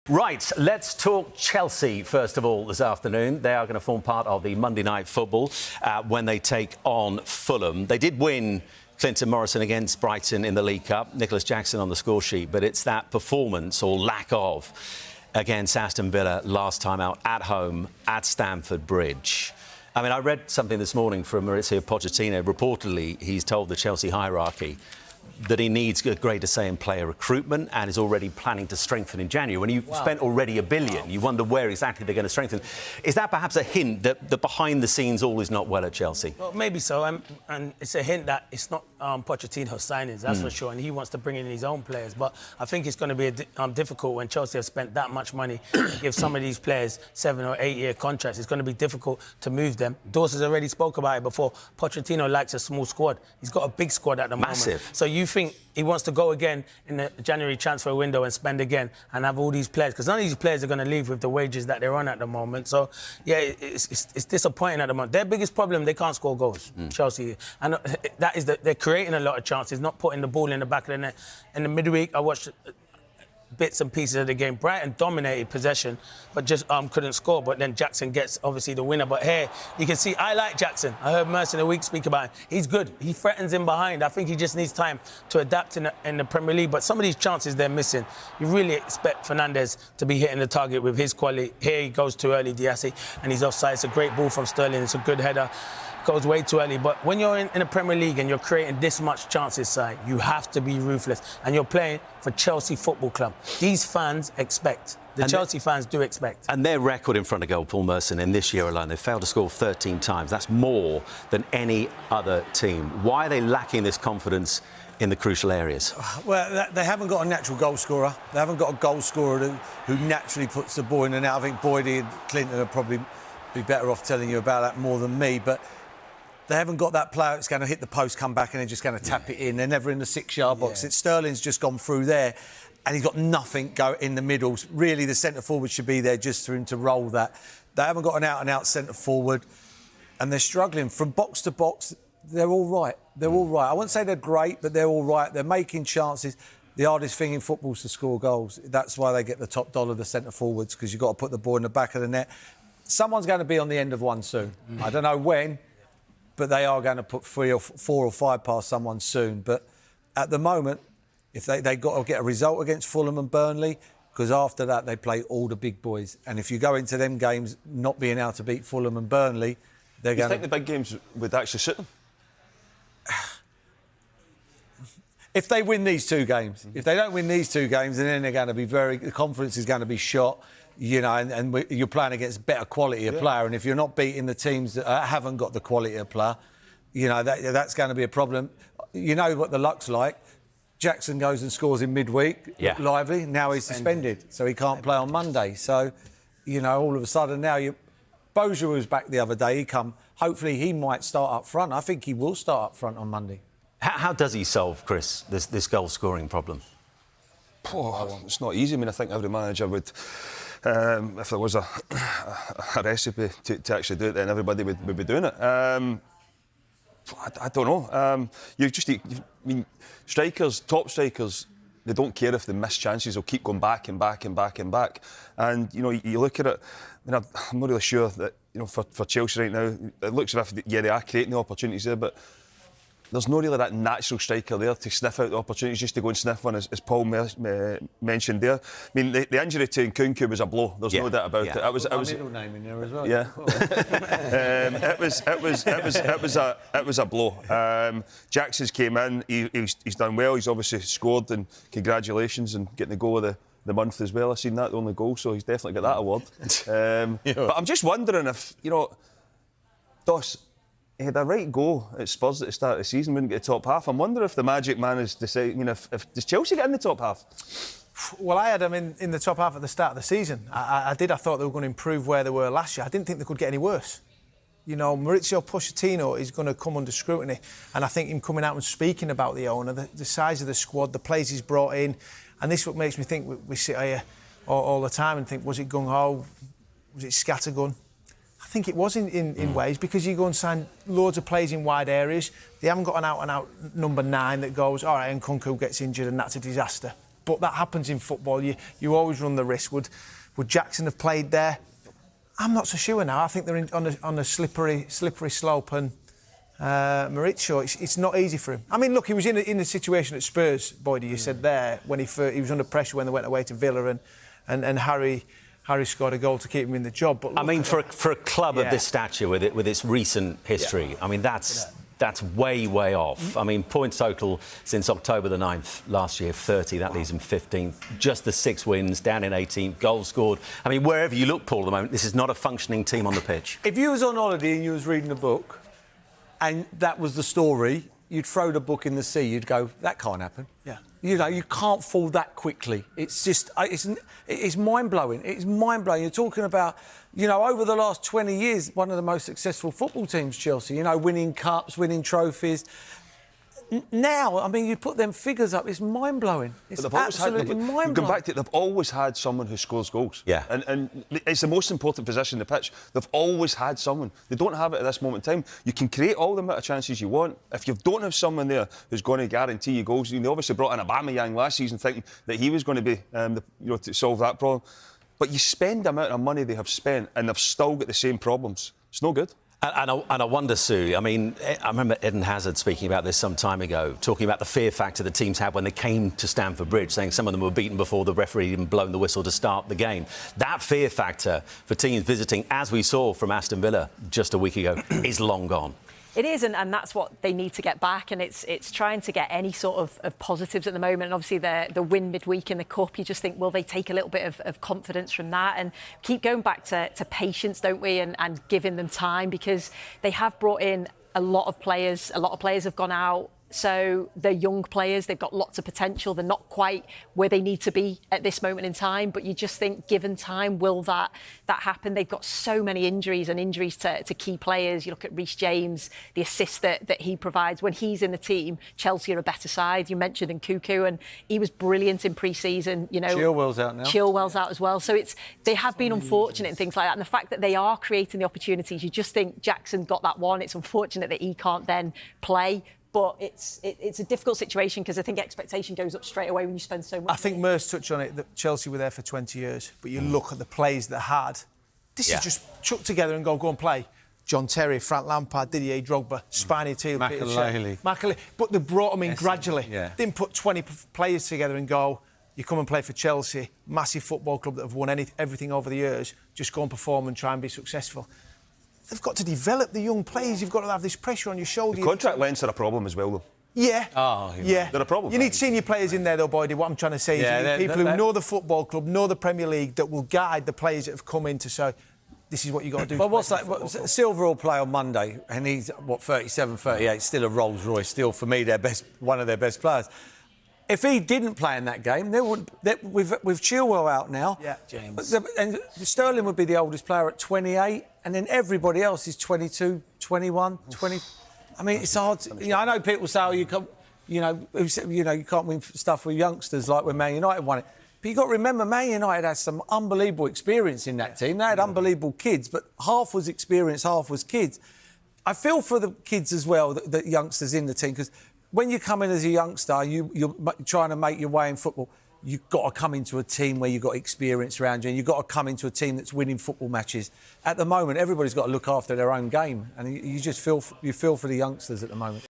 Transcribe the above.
Right, let's talk Chelsea first of all this afternoon. They are going to form part of the Monday Night Football when they take on Fulham. They did win Clinton Morrison against Brighton in the League Cup. Nicholas Jackson on the score sheet, but it's that performance or lack of against Aston Villa last time out at home at Stamford Bridge. I mean, I read something this morning from Mauricio Pochettino. Reportedly, he's told the Chelsea hierarchy that he needs a greater say in player recruitment and is already planning to strengthen in January. When you've spent already $1 billion, you wonder where exactly they're going to strengthen. Is that perhaps a hint that behind the scenes all is not well at Chelsea? Well, maybe so, and it's a hint that it's not Pochettino's signings, that's for sure, and he wants to bring in his own players. But I think it's going to be difficult when Chelsea have spent that much money to give some of these players 7 or 8 year contracts. It's going to be difficult to move them. Dawson's already spoke about it before. Pochettino likes a small squad. He's got a big squad at the moment. Massive. So you think he wants to go again in the January transfer window and spend again and have all these players? Because none of these players are going to leave with the wages that they're on at the moment. So, yeah, it's disappointing at the moment. Their biggest problem, they can't score goals, Chelsea. And that is that they're creating a lot of chances, not putting the ball in the back of the net. In the midweek, I watched bits and pieces of the game. Brighton dominated possession, but just couldn't score. But then Jackson gets, obviously, the winner. But here, you can see, I like Jackson. I heard Merson a week speak about him. He's good. He threatens him behind. I think he just needs time to adapt in the Premier League. But some of these chances they're missing, you really expect Fernandes to be hitting the target with his quality. Here he goes too early, Diassi, and he's offside. It's a great ball from Sterling. It's a good header. Goes way too early. But when you're in the Premier League and you're creating this much chances, side, you have to be ruthless. And you're playing for Chelsea Football Club. These fans expect. Chelsea fans do expect. And their record in front of goal, Paul Merson, in this year alone, they've failed to score 13 times. That's more than any other team. Why are they lacking this confidence in the crucial areas? Well, they haven't got a natural goal scorer. They haven't got a goal scorer who naturally puts the ball in and out. I think Boyd and Clinton would probably be better off telling you about that more than me. But they haven't got that player that's going to hit the post, come back and they're just going to tap it in. They're never in the 6-yard box. It's Sterling's just gone through there and he's got nothing go in the middle. Really, the centre-forward should be there just for him to roll that. They haven't got an out-and-out centre-forward and they're struggling. From box to box, they're all right. They're all right. I wouldn't say they're great, but they're all right. They're making chances. The hardest thing in football is to score goals. That's why they get the top dollar, the centre-forwards, because you've got to put the ball in the back of the net. Someone's going to be on the end of one soon. I don't know when, but they are going to put 3 or 4 or 5 past someone soon. But at the moment, if they've got to get a result against Fulham and Burnley, because after that they play all the big boys. And if you go into them games not being able to beat Fulham and Burnley, they're going to... You think the big games would actually suit them? If they win these 2 games. If they don't win these 2 games, then they're going to be the confidence is going to be shot. You know, and you're playing against better quality of player. And if you're not beating the teams that haven't got the quality of player, you know, that's going to be a problem. You know what the luck's like. Jackson goes and scores in midweek, lively. Now he's suspended, so he can't play on Monday. So, you know, all of a sudden now Bozier was back the other day. Hopefully he might start up front. I think he will start up front on Monday. How does he solve, Chris, this goal-scoring problem? Oh, it's not easy. I mean, I think every manager would... if there was a recipe to actually do it, then everybody would be doing it. I don't know. I mean, strikers, top strikers, they don't care if they miss chances. They'll keep going back and back and back and back. And, you know, you look at it, I mean, I'm not really sure that, you know, for Chelsea right now, it looks as if, they are creating the opportunities there, but there's not really that natural striker there to sniff out the opportunities, just to go and sniff one, as Paul mentioned there. I mean, the injury to Nkunku was a blow. There's no doubt about it. It was middle name in there as well. Yeah. It was a blow. Jackson's came in. He's done well. He's obviously scored, and congratulations and getting the goal of the month as well. I've seen that, the only goal, so he's definitely got that award. But I'm just wondering if, you know, Doss, he had a right go at Spurs at the start of the season, wouldn't get the top half. I'm wondering if the magic man has decided, I mean, if does Chelsea get in the top half? Well, I had them in the top half at the start of the season. I thought they were going to improve where they were last year. I didn't think they could get any worse. You know, Mauricio Pochettino is going to come under scrutiny. And I think him coming out and speaking about the owner, the size of the squad, the players he's brought in, and this is what makes me think we sit here all the time and think, was it gung-ho? Was it scattergun? I think it was in ways, because you go and sign loads of players in wide areas. They haven't got an out-and-out number 9 that goes, all right, and Nkunku gets injured and that's a disaster. But that happens in football. You always run the risk. Would Jackson have played there? I'm not so sure now. I think they're on a slippery slope, and Maurizio, it's not easy for him. I mean, look, he was in a situation at Spurs, Boyd, you said there, when he was under pressure when they went away to Villa, and Harry scored a goal to keep him in the job. But I mean, for a club of this stature, with its recent history, I mean, that's way off. I mean, points total since October the 9th last year, 30. That leaves him 15th. Just the 6 wins, down in 18th, goals scored. I mean, wherever you look, Paul, at the moment, this is not a functioning team on the pitch. If you was on holiday and you was reading a book, and that was the story, you'd throw the book in the sea. You'd go, that can't happen. Yeah. You know, you can't fall that quickly. It's just, it's mind-blowing. It's mind-blowing. You're talking about, you know, over the last 20 years, one of the most successful football teams, Chelsea, you know, winning cups, winning trophies. Now, I mean, you put them figures up, it's mind-blowing. It's absolutely mind-blowing. Going back to it, they've always had someone who scores goals. Yeah. And it's the most important position in the pitch. They've always had someone. They don't have it at this moment in time. You can create all the amount of chances you want. If you don't have someone there who's going to guarantee you goals, they obviously brought in Aubameyang last season thinking that he was going to be, to solve that problem. But you spend the amount of money they have spent and they've still got the same problems. It's no good. And I wonder, Sue, I mean, I remember Eden Hazard speaking about this some time ago, talking about the fear factor that teams had when they came to Stamford Bridge, saying some of them were beaten before the referee even blown the whistle to start the game. That fear factor for teams visiting, as we saw from Aston Villa just a week ago, is long gone. It is, and that's what they need to get back, and it's trying to get any sort of positives at the moment. And obviously the win midweek in the Cup, you just think, will they take a little bit of confidence from that and keep going back to patience, don't we, and giving them time, because they have brought in a lot of players have gone out. So they're young players, they've got lots of potential, they're not quite where they need to be at this moment in time, but you just think, given time, will that happen? They've got so many injuries to key players. You look at Reece James, the assist that he provides. When he's in the team, Chelsea are a better side. You mentioned Nkunku, and he was brilliant in pre-season. You know, Chilwell's out now. Chilwell's out as well. So they have been unfortunate in things like that. And the fact that they are creating the opportunities, you just think Jackson got that one. It's unfortunate that he can't then play. But it's a difficult situation because I think expectation goes up straight away when you spend so much. I think Merson touched on it, that Chelsea were there for 20 years, but you look at the players they had. This is just chuck together and go and play. John Terry, Frank Lampard, Didier Drogba, Spiny Teal, Makelele. But they brought them in gradually. Yeah. Didn't put 20 players together and go, you come and play for Chelsea, massive football club that have won everything over the years, just go and perform and try and be successful. They've got to develop the young players. You've got to have this pressure on your shoulder. The contract lengths are a problem as well, though. Yeah. Yeah. They're a problem. You need senior players in there, though, Boyd. What I'm trying to say is you need people who know the football club, know the Premier League, that will guide the players that have come in to say, this is what you've got to do. But what's that? Silver will play on Monday, and he's, 37, 38, still a Rolls Royce, still, for me, one of their best players. If he didn't play in that game, with Chilwell out now, James. And Sterling would be the oldest player at 28, and then everybody else is 22, 21, 20. I mean, it's hard. I know people say, you can't win stuff with youngsters like when Man United won it. But you've got to remember, Man United had some unbelievable experience in that team. They had unbelievable kids, but half was experience, half was kids. I feel for the kids as well, the youngsters in the team, because when you come in as a youngster, you're trying to make your way in football, you've got to come into a team where you've got experience around you, and you've got to come into a team that's winning football matches. At the moment, everybody's got to look after their own game, and you just feel for the youngsters at the moment.